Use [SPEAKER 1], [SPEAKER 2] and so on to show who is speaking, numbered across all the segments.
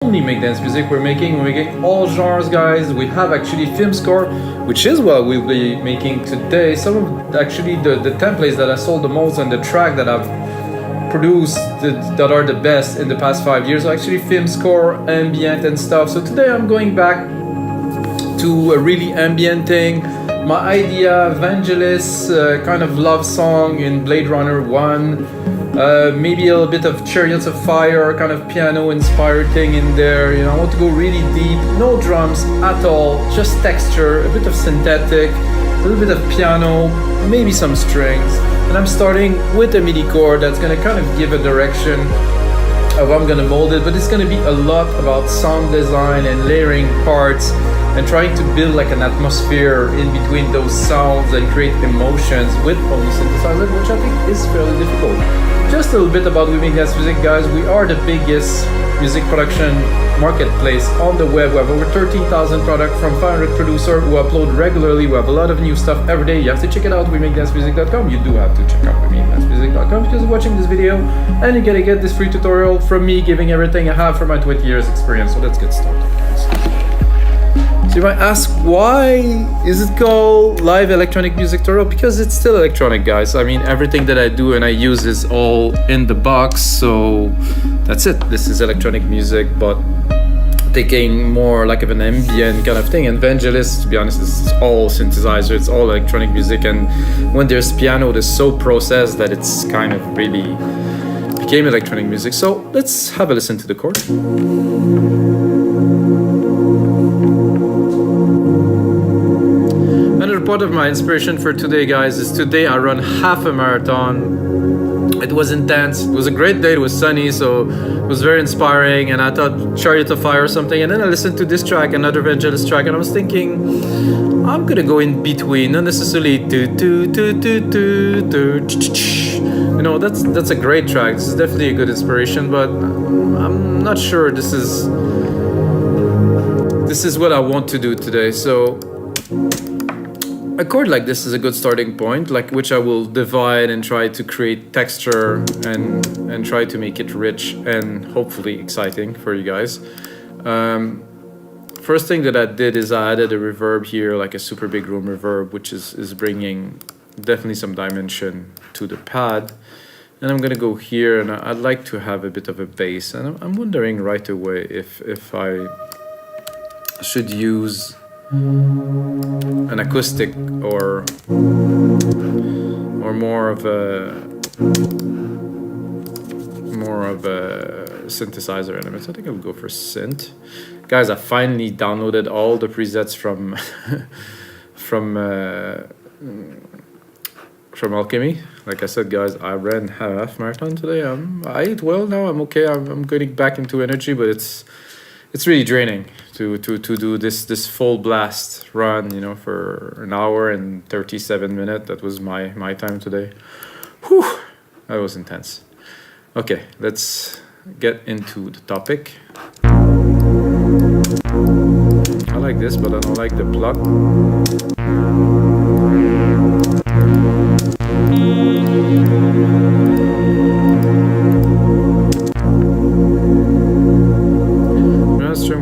[SPEAKER 1] only make dance music, we're making all genres, guys. We have actually film score, which is what we'll be making today. Some of actually the templates that I sold the most and the track that I've produced that are the best in the past 5 years are actually film score, ambient and stuff. So today I'm going back to a really ambient thing. My idea, Vangelis, kind of love song in Blade Runner 1. Maybe a little bit of Chariots of Fire, kind of piano inspired thing in there. You know, I want to go really deep, no drums at all, just texture, a bit of synthetic, a little bit of piano, maybe some strings. And I'm starting with a MIDI chord that's gonna kind of give a direction of how I'm gonna mold it, but it's gonna be a lot about sound design and layering parts and trying to build like an atmosphere in between those sounds and create emotions with only synthesizer, which I think is fairly difficult. Just a little bit about We Make Dance Music, guys. We are the biggest music production marketplace on the web. We have over 13,000 products from 500 producers who upload regularly. We have a lot of new stuff every day. You have to check it out, WeMakeDanceMusic.com. You do have to check out WeMakeDanceMusic.com because you're watching this video and you're gonna get this free tutorial from me giving everything I have from my 20 years experience. So let's get started, guys. So you might ask, why is it called Live Electronic Music Tutorial? Because it's still electronic, guys. I mean, everything that I do and I use is all in the box, so that's it. This is electronic music, but taking more like of an ambient kind of thing. And Vangelis, to be honest, is all synthesizer, it's all electronic music, and when there's piano, it's so processed that it's kind of really became electronic music. So let's have a listen to the chord. Part of my inspiration for today, guys, is today I run half a marathon. It was intense. It was a great day. It was sunny, so it was very inspiring. And I thought Chariot of Fire or something. And then I listened to this track, another Vangelis track, and I was thinking, I'm gonna go in between, not necessarily you know, that's a great track. This is definitely a good inspiration, but I'm not sure this is what I want to do today. So a chord like this is a good starting point, like which I will divide and try to create texture and try to make it rich and hopefully exciting for you guys. First thing that I did is I added a reverb here, like a super big room reverb, which is bringing definitely some dimension to the pad. And I'm gonna go here, and I'd like to have a bit of a bass. And I'm wondering right away if I should use an acoustic or more of a synthesizer element. I think I'll go for synth. Guys, I finally downloaded all the presets from from Alchemy. Like I said, guys, I ran half marathon today. I ate well now. I'm okay. I'm getting back into energy, but it's really draining to do this full blast run, you know, for an hour and 37 minutes. That was my time today. Whew, that was intense. Okay, let's get into the topic. I like this, but I don't like the plot.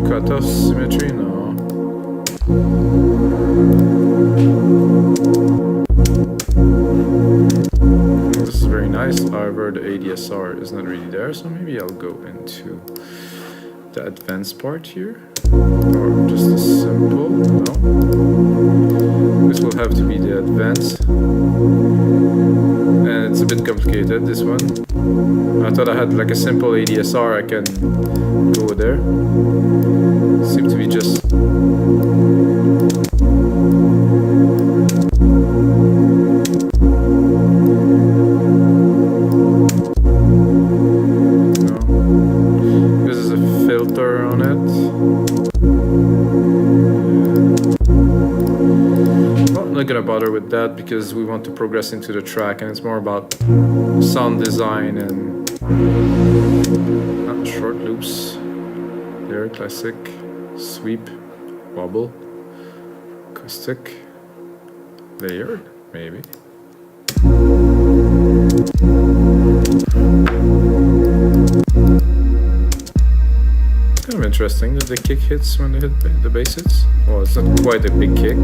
[SPEAKER 1] Cutoff symmetry, no. This is very nice. However, the ADSR is not really there, so maybe I'll go into the advanced part here, or just a simple. No, this will have to be the advanced, and it's a bit complicated, this one. I thought I had like a simple ADSR, I can go there. Seems to be just this is a filter on it. Well, I'm not gonna bother with that because we want to progress into the track, and it's more about sound design and short loops. There, classic, sweep, wobble, acoustic, layered, maybe. Kind of interesting that the kick hits when they hit the bass hits. Well, it's not quite a big kick.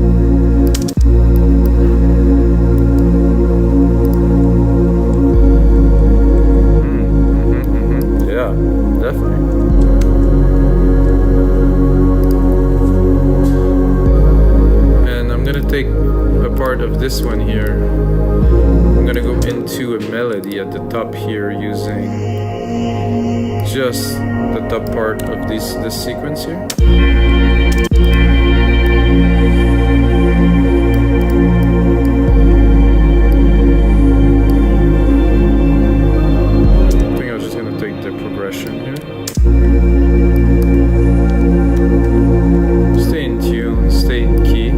[SPEAKER 1] Yeah, definitely. And I'm gonna take a part of this one here. I'm gonna go into a melody at the top here using just the top part of this sequence here. I think I'm just gonna take the progression here. Stay in tune, stay in key.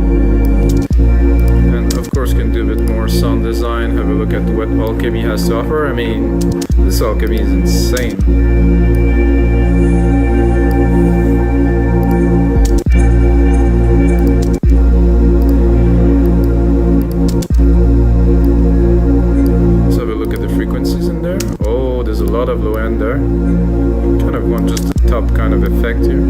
[SPEAKER 1] And of course can do a bit more sound design, have a look at what Alchemy has to offer. I mean, this Alchemy is insane. Let's have a look at the frequencies in there. Oh, there's a lot of low end there. Kind of want just the top kind of effect here.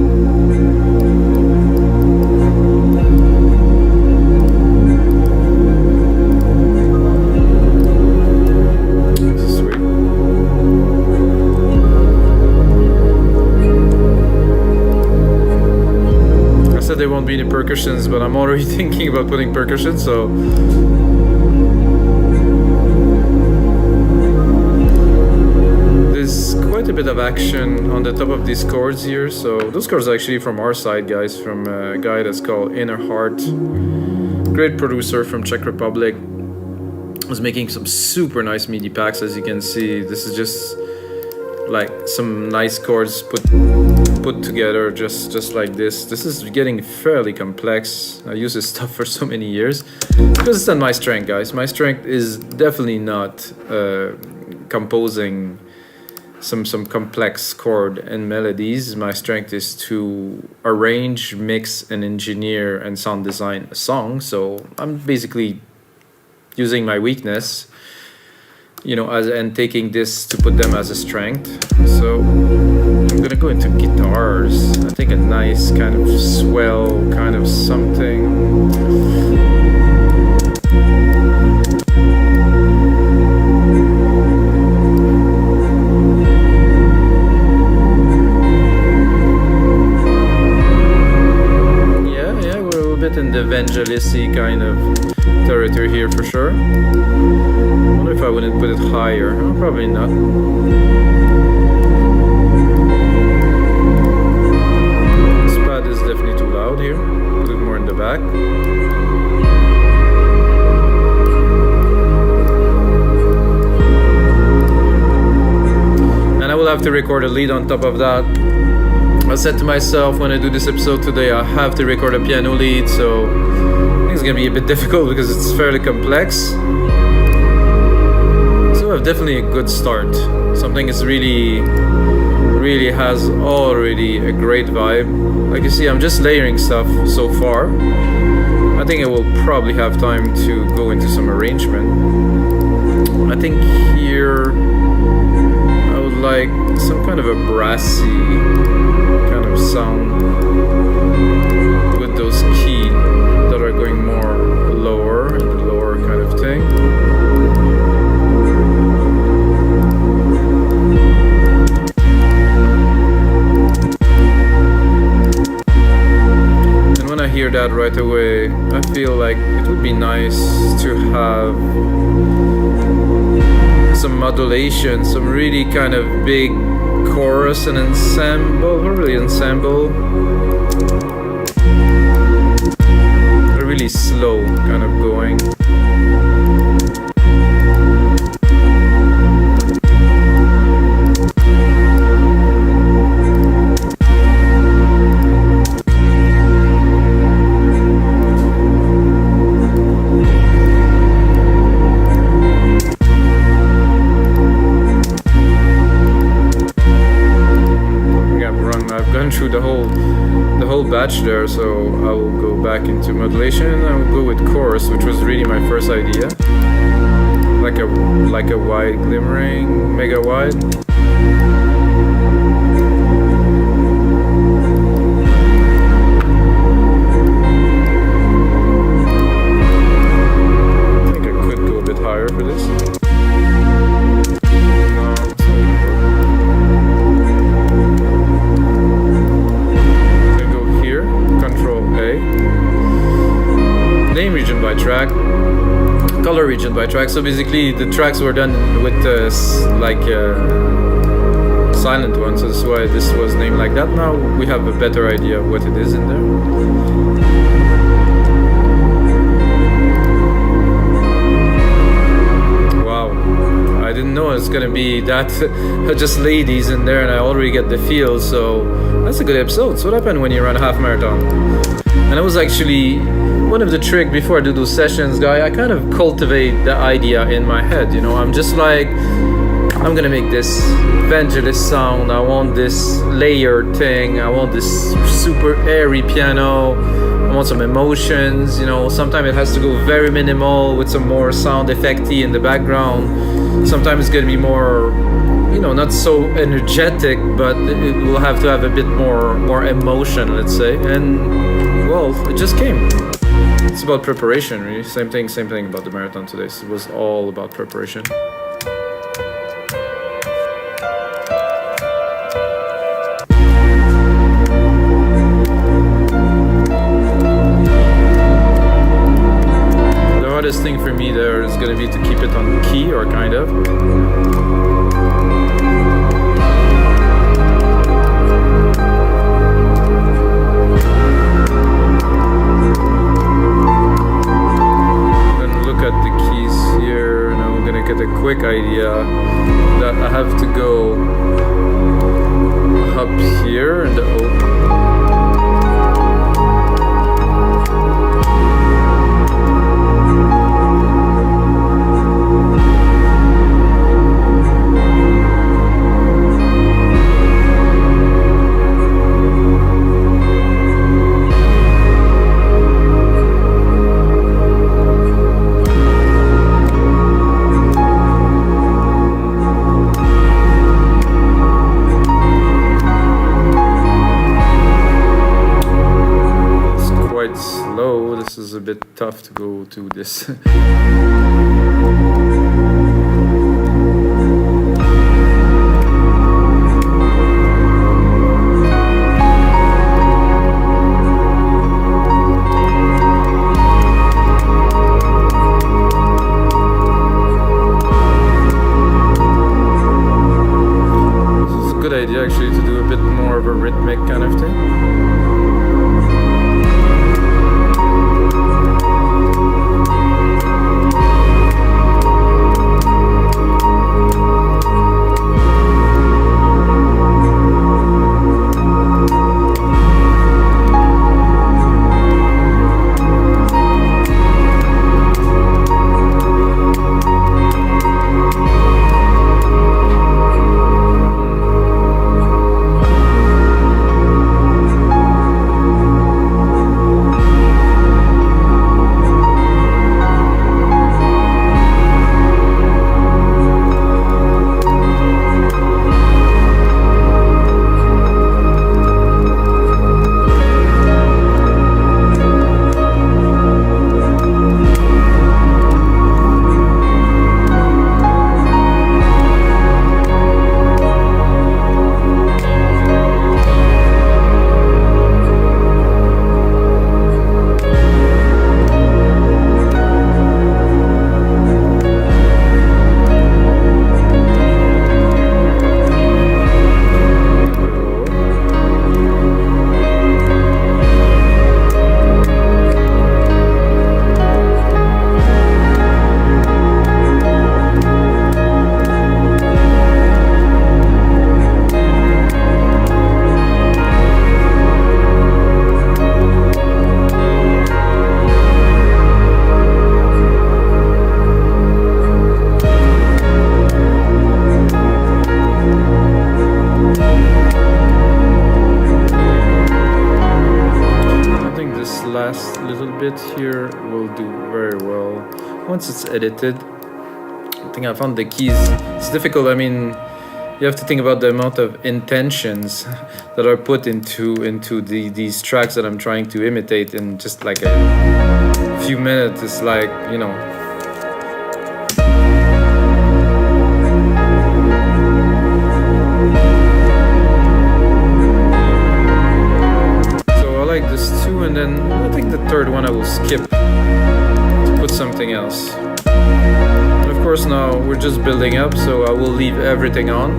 [SPEAKER 1] There won't be any percussions, but I'm already thinking about putting percussion, so there's quite a bit of action on the top of these chords here. So those chords are actually from our side, guys, from a guy that's called Inner Heart, great producer from Czech Republic. Was making some super nice MIDI packs, as you can see. This is just like some nice chords put together just like this. This is getting fairly complex. I use this stuff for so many years because it's not my strength, guys. My strength is definitely not composing some complex chord and melodies. My strength is to arrange, mix, and engineer and sound design a song. So I'm basically using my weakness, you know, and taking this to put them as a strength. So I'm gonna go into guitars. I think a nice kind of swell kind of something. Yeah, we're a little bit in the Vangelis-y kind of territory here for sure. I wonder if I wouldn't put it higher. Oh, probably not. This pad is definitely too loud here. Put it more in the back. And I will have to record a lead on top of that. I said to myself when I do this episode today, I have to record a piano lead, so I think it's gonna be a bit difficult because it's fairly complex. Definitely a good start. Something is really has already a great vibe. Like you see, I'm just layering stuff so far. I think I will probably have time to go into some arrangement. I think here I would like some kind of a brassy kind of sound with those keys that are going more lower and the lower kind of thing. Hear that right away. I feel like it would be nice to have some modulation, some really kind of big chorus and ensemble, or really ensemble, really slow kind of going. Through the whole batch there, so I will go back into modulation and I will go with chorus, which was really my first idea, like a wide glimmering, mega wide. track, color region by track. So basically the tracks were done with silent ones, so that's why this was named like that. Now we have a better idea of what it is in there. Wow, I didn't know it's gonna be that just ladies in there, and I already get the feel, so that's a good episode. So what happened when you run a half marathon? And it was actually one of the tricks before I do those sessions, guy. I kind of cultivate the idea in my head, you know. I'm just like, I'm gonna make this Vangelis sound, I want this layered thing, I want this super airy piano, I want some emotions, you know. Sometimes it has to go very minimal with some more sound effecty in the background. Sometimes it's gonna be more, you know, not so energetic, but it will have to have a bit more emotion, let's say. And well, it just came. It's about preparation, really. Same thing about the marathon today. So it was all about preparation. The hardest thing for me there is going to be to keep it on key, or kind of. Get a quick idea that I have to go up here in the O. Slow. This is a bit tough to go to this. This is a good idea actually to do a bit more of a rhythmic kind of thing. Bit here will do very well once it's edited. I think I found the keys. It's difficult. I mean, you have to think about the amount of intentions that are put into these tracks that I'm trying to imitate in just like a few minutes. It's like, you know, so I like this too, and then I think the third one I will skip to something else. And of course now we're just building up, so I will leave everything on.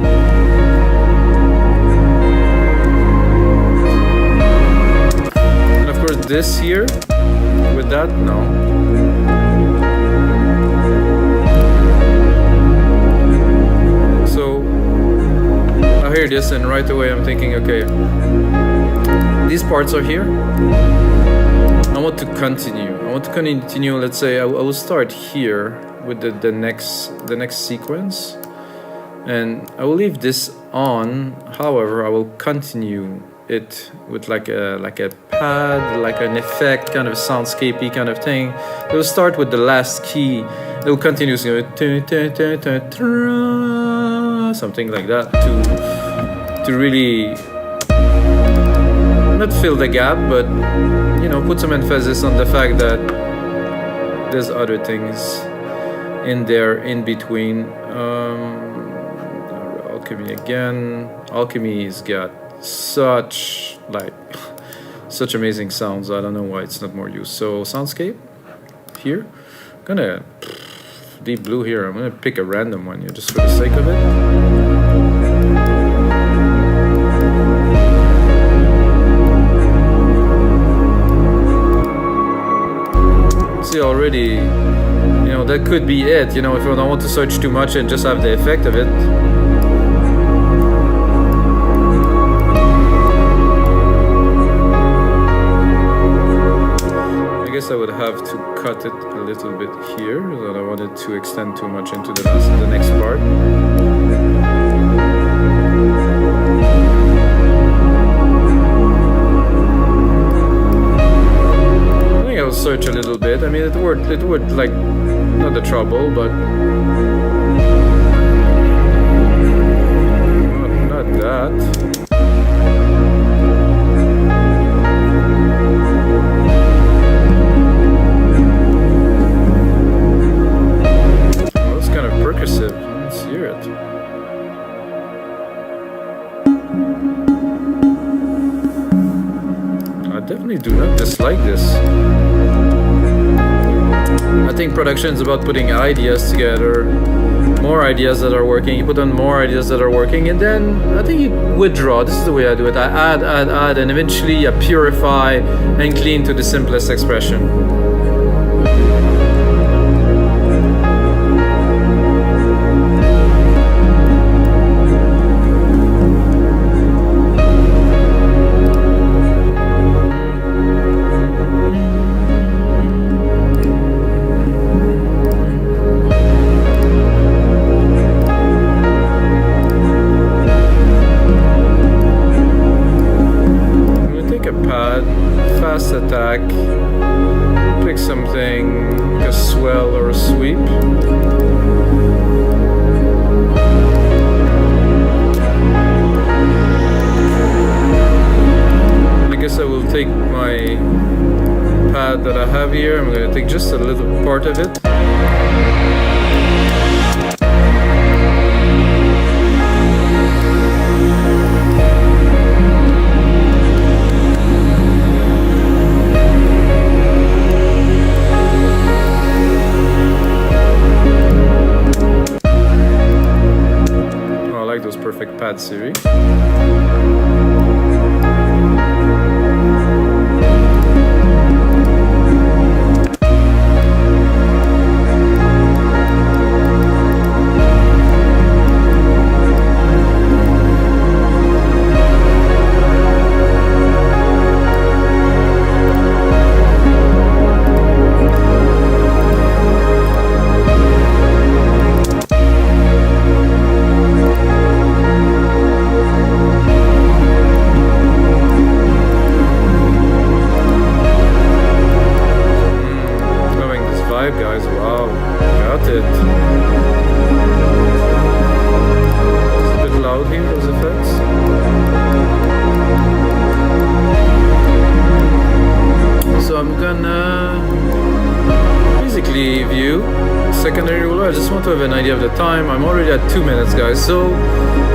[SPEAKER 1] And of course this here, with that, no. So I hear this and right away I'm thinking, okay, these parts are here. I want to continue. Let's say I will start here with the next sequence, and I will leave this on. However, I will continue it with like a pad, like an effect, kind of soundscapey kind of thing. It will start with the last key. It will continue something like that to really not fill the gap, but you know, put some emphasis on the fact that there's other things in there in between. Alchemy again. Alchemy's got such amazing sounds. I don't know why it's not more used. So soundscape here. I'm gonna deep blue here. I'm gonna pick a random one here just for the sake of it. See already, you know, that could be it. You know, if I don't want to search too much and just have the effect of it. I guess I would have to cut it a little bit here. I don't want it to extend too much into the next part. I'll search a little bit. I mean, it would like not the trouble, but not that. Oh, it's kind of percussive. Let's hear it. I definitely do not dislike this. I think production is about putting ideas together, more ideas that are working. You put on more ideas that are working, and then I think you withdraw. This is the way I do it. I add, and eventually I purify and clean to the simplest expression. Attack, pick something, a swell or a sweep. I guess I will take my pad that I have here. I'm going to take just a little part of it. Perfect pad series. secondary ruler. I just want to have an idea of the time. I'm already at 2 minutes, guys, so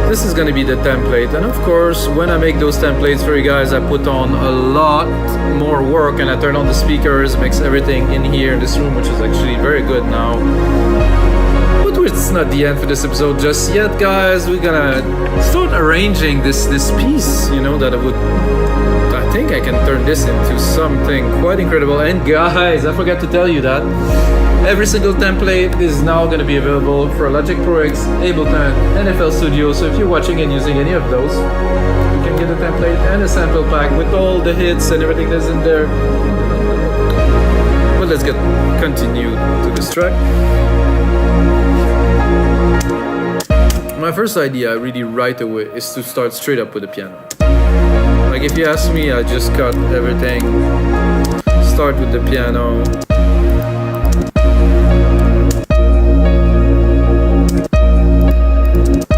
[SPEAKER 1] this is gonna be the template. And of course, when I make those templates for you guys, I put on a lot more work, and I turn on the speakers, mix everything in here in this room, which is actually very good now. But it's not the end for this episode just yet, guys. We're gonna start arranging this piece, you know, that I think I can turn this into something quite incredible. And guys, I forgot to tell you that every single template is now going to be available for Logic Pro X, Ableton, and FL Studio. So if you're watching and using any of those, you can get a template and a sample pack with all the hits and everything that's in there. But let's continue to this track. My first idea really right away is to start straight up with the piano. Like if you ask me, I just cut everything, start with the piano.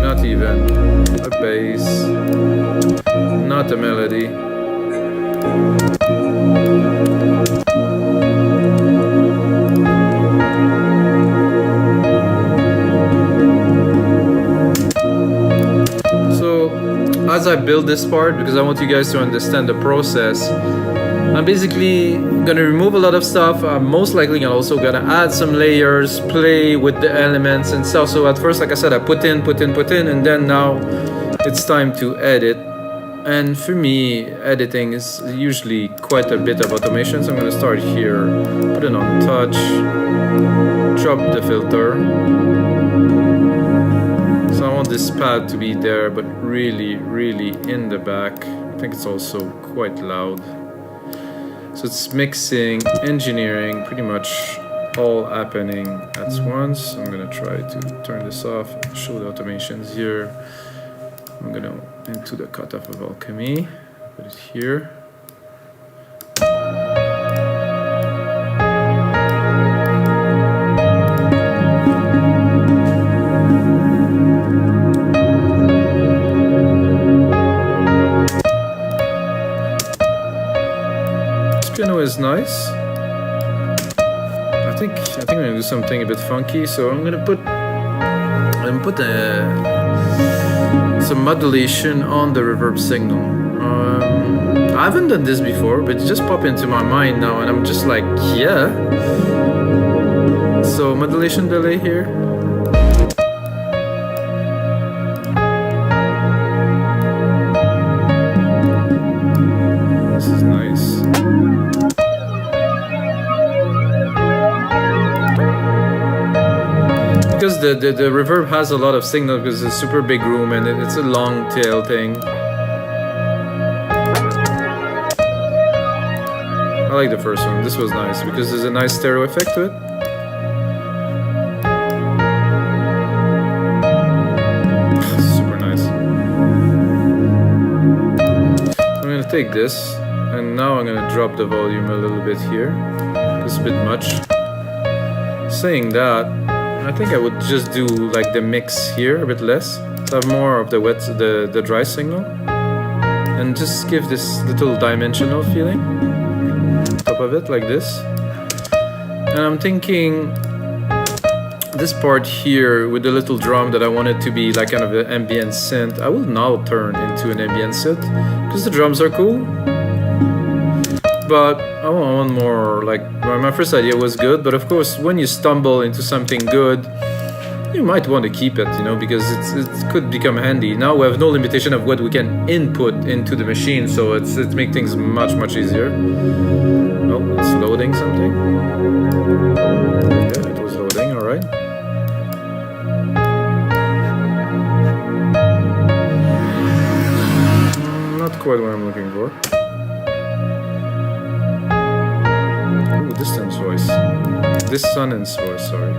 [SPEAKER 1] Not even a bass, not a melody. As I build this part, because I want you guys to understand the process, I'm basically gonna remove a lot of stuff. I'm most likely also gonna add some layers, play with the elements and stuff. So at first, like I said, I put in, and then now it's time to edit. And for me, editing is usually quite a bit of automation. So I'm gonna start here, put it on touch, drop the filter. So I want this pad to be there, but really in the back. I think it's also quite loud. So it's mixing, engineering, pretty much all happening at once. I'm gonna try to turn this off, show the automations here. I'm gonna into the cutoff of Alchemy, put it here. Piano is nice. I think I'm gonna do something a bit funky. So I'm gonna put some modulation on the reverb signal. I haven't done this before, but it just popped into my mind now, and I'm just like, yeah. So modulation delay here. This is nice. Because the reverb has a lot of signal because it's a super big room and it's a long tail thing. I like the first one. This was nice because there's a nice stereo effect to it. Super nice. I'm gonna take this and now I'm gonna drop the volume a little bit here. It's a bit much. Saying that, I think I would just do like the mix here a bit less, to have more of the dry signal, and just give this little dimensional feeling on top of it like this. And I'm thinking this part here with the little drum that I want it to be like kind of an ambient synth, I will now turn into an ambient synth because the drums are cool. But I want more, like, my first idea was good, but of course when you stumble into something good, you might want to keep it, you know, because it could become handy. Now we have no limitation of what we can input into the machine, so it makes things much easier. Oh, it's loading something. Yeah, it was loading, alright. Not quite what I'm looking for. Distance voice. Dissonance voice, sorry.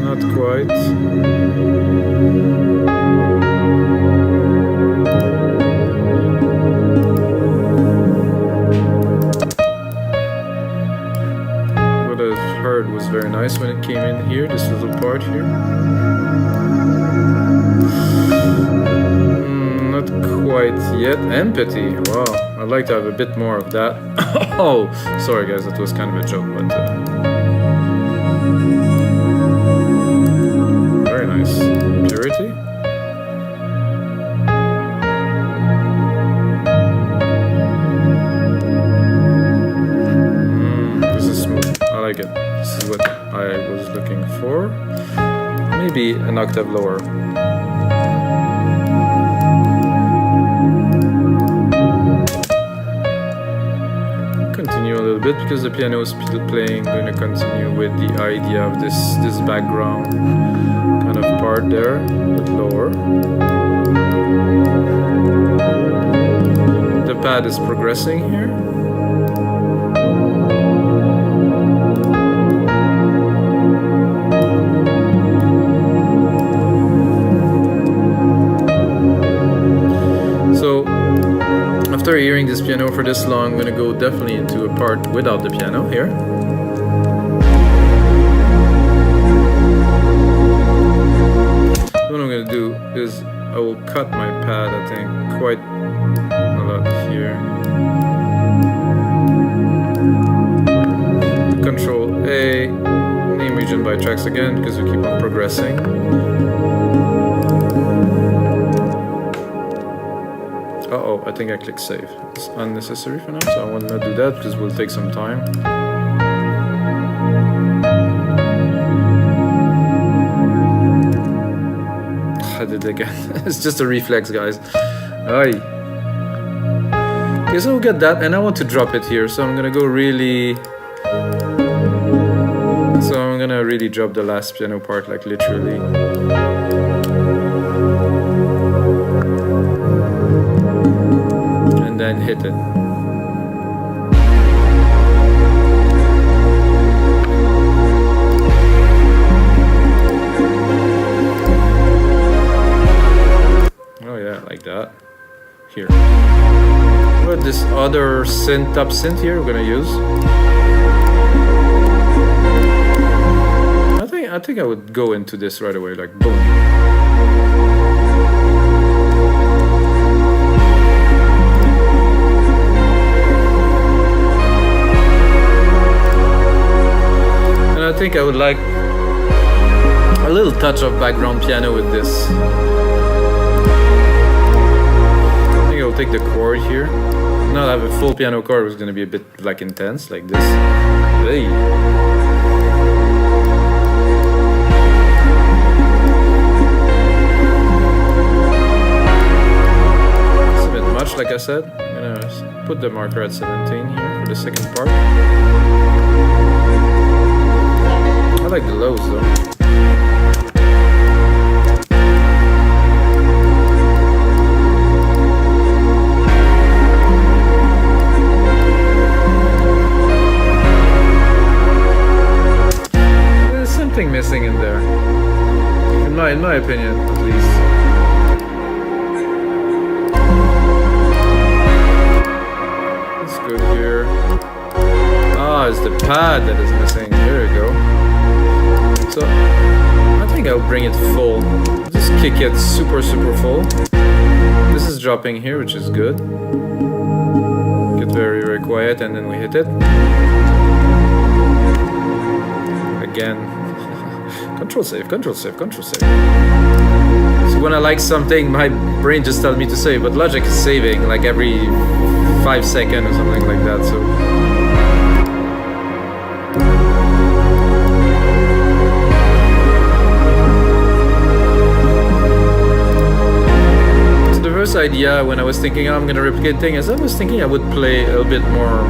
[SPEAKER 1] Not quite. What I've heard was very nice when it came in here, this little part here. Quite yet. Empathy. Wow, I I'd like to have a bit more of that. Oh, sorry guys, that was kind of a joke, but very nice. Purity. This is smooth. I like it. This is what I was looking for. Maybe an octave lower. Continue a little bit because the piano is still playing. I'm going to continue with the idea of this background kind of part there, but lower. The pad is progressing here. After hearing this piano for this long, I'm going to go definitely into a part without the piano here. What I'm going to do is I will cut my pad, I think, quite a lot here. Control A, name region by tracks again because we keep on progressing. Uh-oh, I think I clicked save. It's unnecessary for now, so I will not do that because it will take some time. I did it again. It's just a reflex, guys. Aye. Okay, so we'll get that, and I want to drop it here, so I'm gonna go really... So I'm gonna really drop the last piano part, like literally. And then hit it. Oh yeah, like that. Here. But this other synth, top synth here we're gonna use. I think I would go into this right away, like boom. I think I would like a little touch of background piano with this. I think I'll take the chord here. Not have a full piano chord, it's going to be a bit like intense, like this. Hey. It's a bit much, like I said. I'm going to put the marker at 17 here for the second part. I like the lows though. There's something missing in there. In my opinion, at least. That's good here. Ah, it's the pad that is missing. There we go. So I think I'll bring it full. Just kick it super full. This is dropping here, which is good. Get very quiet and then we hit it. Again. Control save, control save, control save. So when I like something, my brain just tells me to save, but Logic is saving like every 5 seconds or something like that. So idea when I was thinking I'm gonna replicate things, I was thinking I would play a little bit more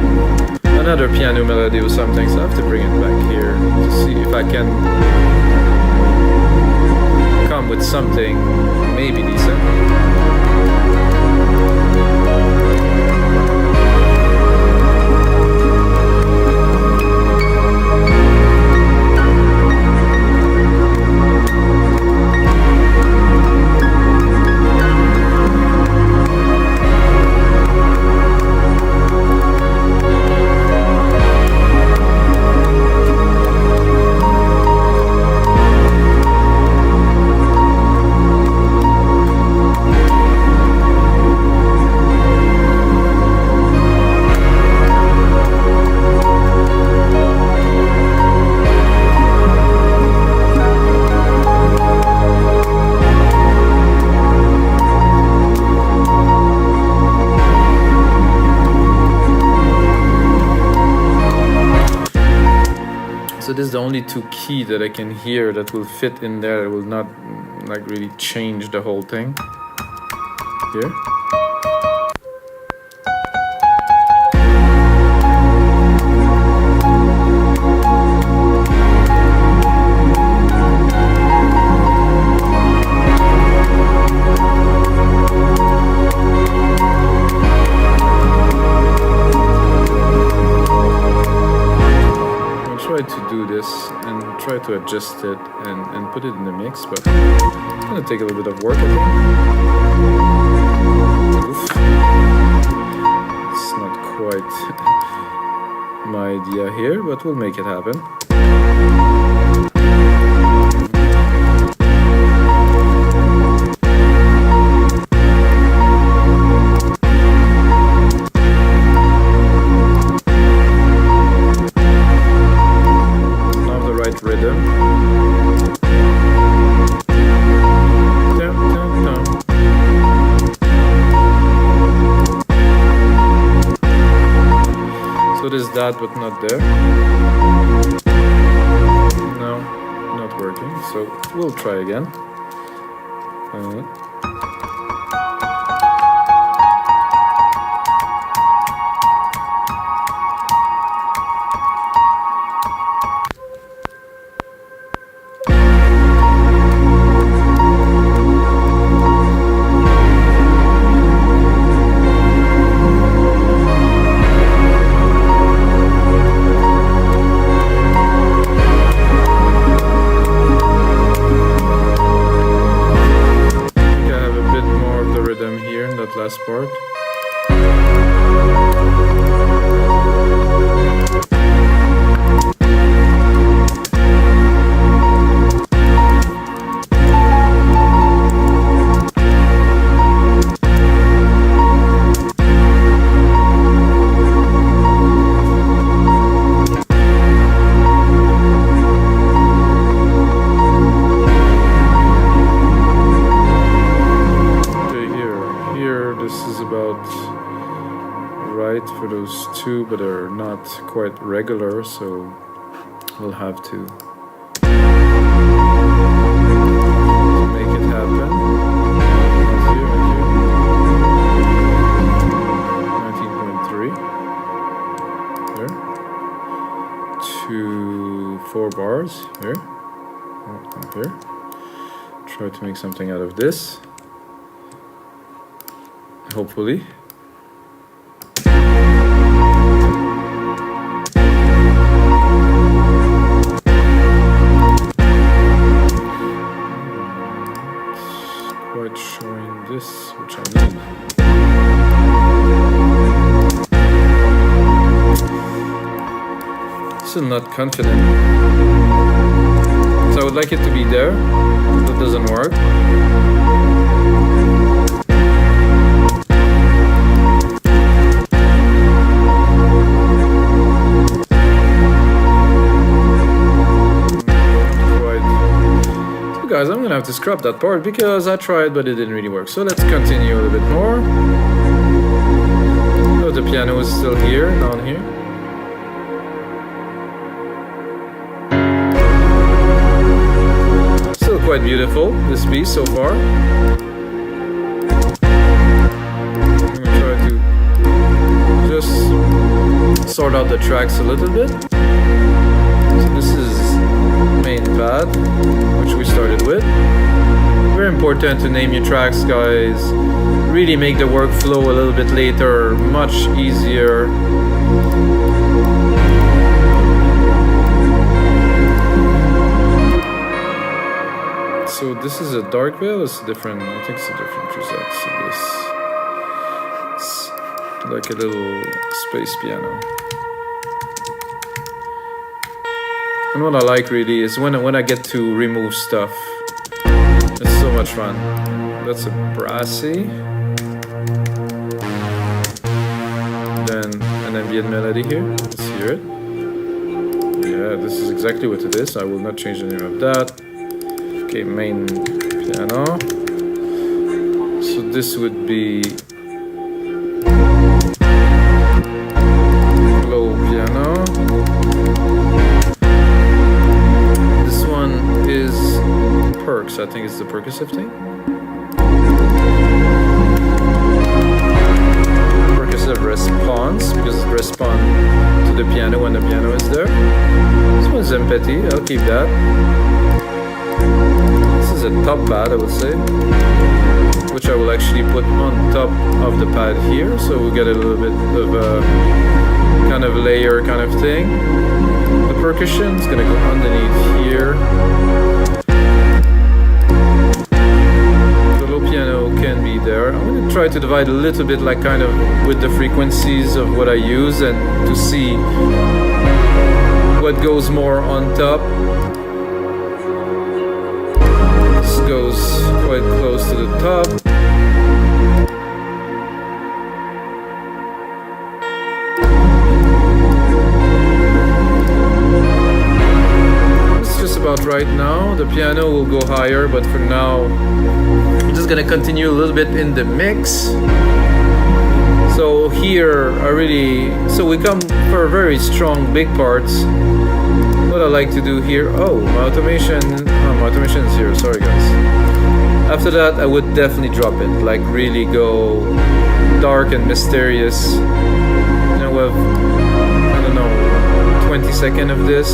[SPEAKER 1] another piano melody or something, so I have to bring it back here to see if I can come with something maybe decent. only two keys that I can hear that will fit in there. It will not like really change the whole thing. Here.
[SPEAKER 2] To do this and try to adjust it and put it in the mix, but it's gonna take a little bit of work, I think. Oof. It's not quite my idea here, but we'll make it happen. Rhythm. Dum, dum, dum. So there's that, but not there. No, not working. So we'll try again. Last part. For those two, but are not quite regular, so we'll have to make it happen. 19.3 there, 2 4 bars here, here. Try to make something out of this, hopefully. Showing this, which I need. Still not confident. So I would like it to be there. That doesn't work. Guys, I'm gonna have to scrap that part because I tried but it didn't really work. So let's continue a little bit more. Oh, the piano is still here, down here. Still quite beautiful, this piece so far. I'm gonna try to just sort out the tracks a little bit. So this is main pad, which we started with. Very important to name your tracks, guys. Really make the workflow a little bit later much easier. So this is a dark veil. It's different. I think it's a different preset. So this, it's like a little space piano. And what I like really is when I get to remove stuff. It's so much fun. That's a brassy. Then an ambient melody here. Let's hear it. Yeah, this is exactly what it is. I will not change the name of that. Okay, main piano. So this would be low piano. perks. I think it's the percussive thing. Percussive response, because it responds to the piano when the piano is there. This one's empathy. I'll keep that. This is a top pad, I would say, which I will actually put on top of the pad here, so we'll get a little bit of a kind of layer kind of thing. The percussion is gonna go underneath here. The little piano can be there. I'm gonna try to divide a little bit, like kind of with the frequencies of what I use, and to see what goes more on top. This goes quite close to the top. About right now. The piano will go higher, but for now I'm just gonna continue a little bit in the mix. So here so we come for very strong big parts. What I like to do here, my automation is here, sorry guys. After that I would definitely drop it, like really go dark and mysterious. You know, we have, I don't know, 20 seconds of this.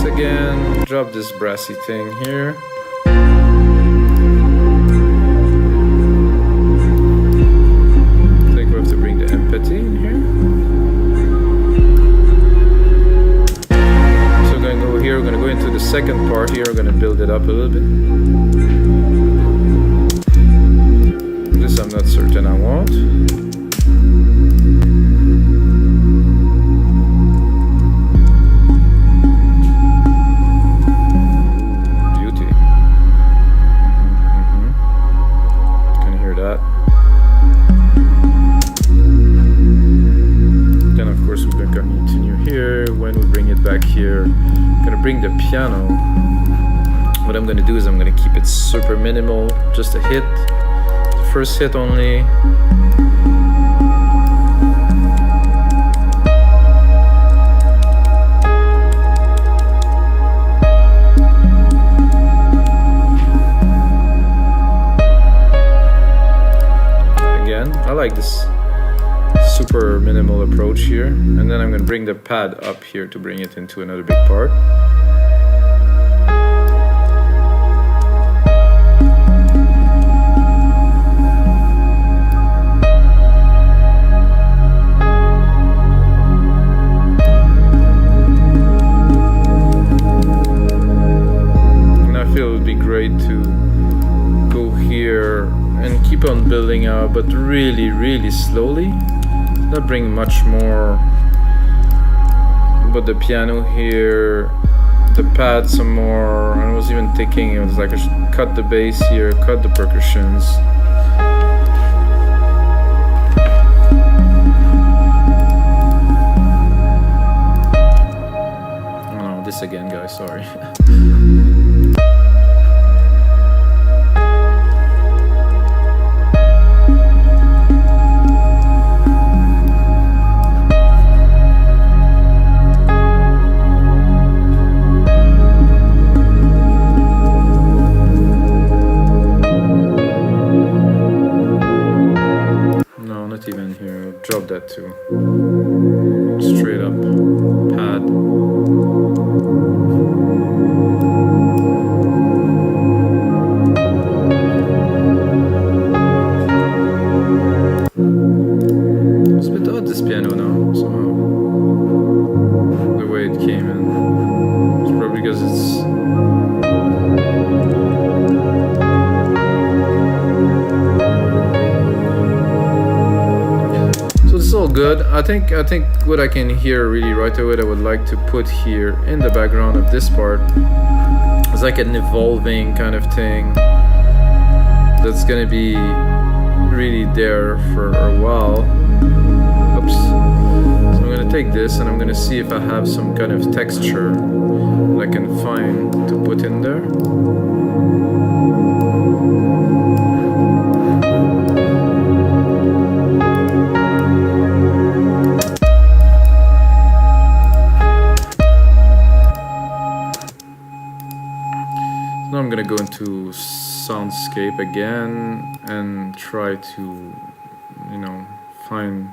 [SPEAKER 2] Again, drop this brassy thing here. I think we have to bring the empathy in here. So we're going to go here, we're going to go into the second part here, we're going to build it up a little bit. This I'm not certain I want. Bring the piano. What I'm gonna do is I'm gonna keep it super minimal, just a hit, the first hit only. Again, I like this super minimal approach here, and then I'm going to bring the pad up here to bring it into another big part. And I feel it would be great to go here and keep on building out, but really, really slowly. Not bring much more, but the piano here, the pad some more, and I was even thinking it was like I should cut the bass here, cut the percussions. Oh no, this again guys, sorry. Drop that too. Straight up pad. It's a bit odd, this piano now, somehow. The way it came in. It's probably because it's all good. I think what I can hear really right away that I would like to put here in the background of this part is like an evolving kind of thing that's gonna be really there for a while. Oops. So I'm gonna take this and I'm gonna see if I have some kind of texture that I can find to put in there. Now I'm gonna go into soundscape again and try to, you know, find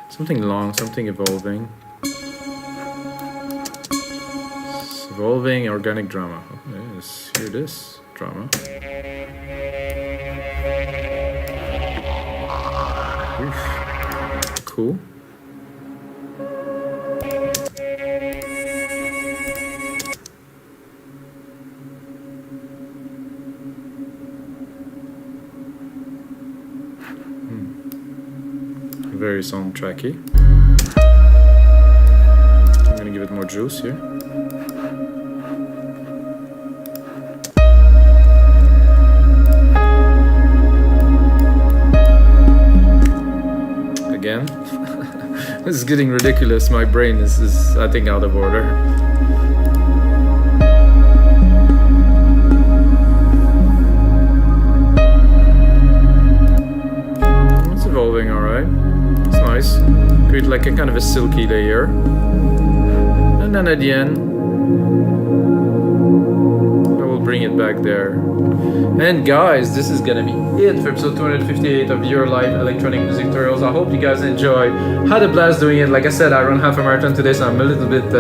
[SPEAKER 2] something long, something evolving. Evolving organic drama. Okay, let's hear this drama. Oof. Cool. Very soundtracky. I'm gonna give it more juice here. Again, this is getting ridiculous. My brain is I think out of order. It's evolving, all right. Nice. Create like a kind of a silky layer. And then at the end, I will bring it back there. And guys, this is gonna be it for episode 258 of your live electronic music tutorials. I hope you guys enjoy. Had a blast doing it. Like I said, I run half a marathon today, so I'm a little bit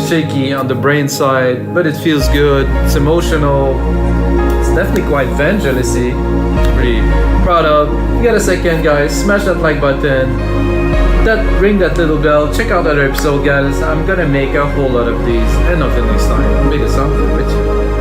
[SPEAKER 2] shaky on the brain side, but it feels good. It's emotional. It's definitely quite Vangelis-y. Pretty proud of. If you get a second, guys, smash that like button, ring that little bell, check out other episodes, guys. I'm gonna make a whole lot of these, and until next time, may the sound go with you.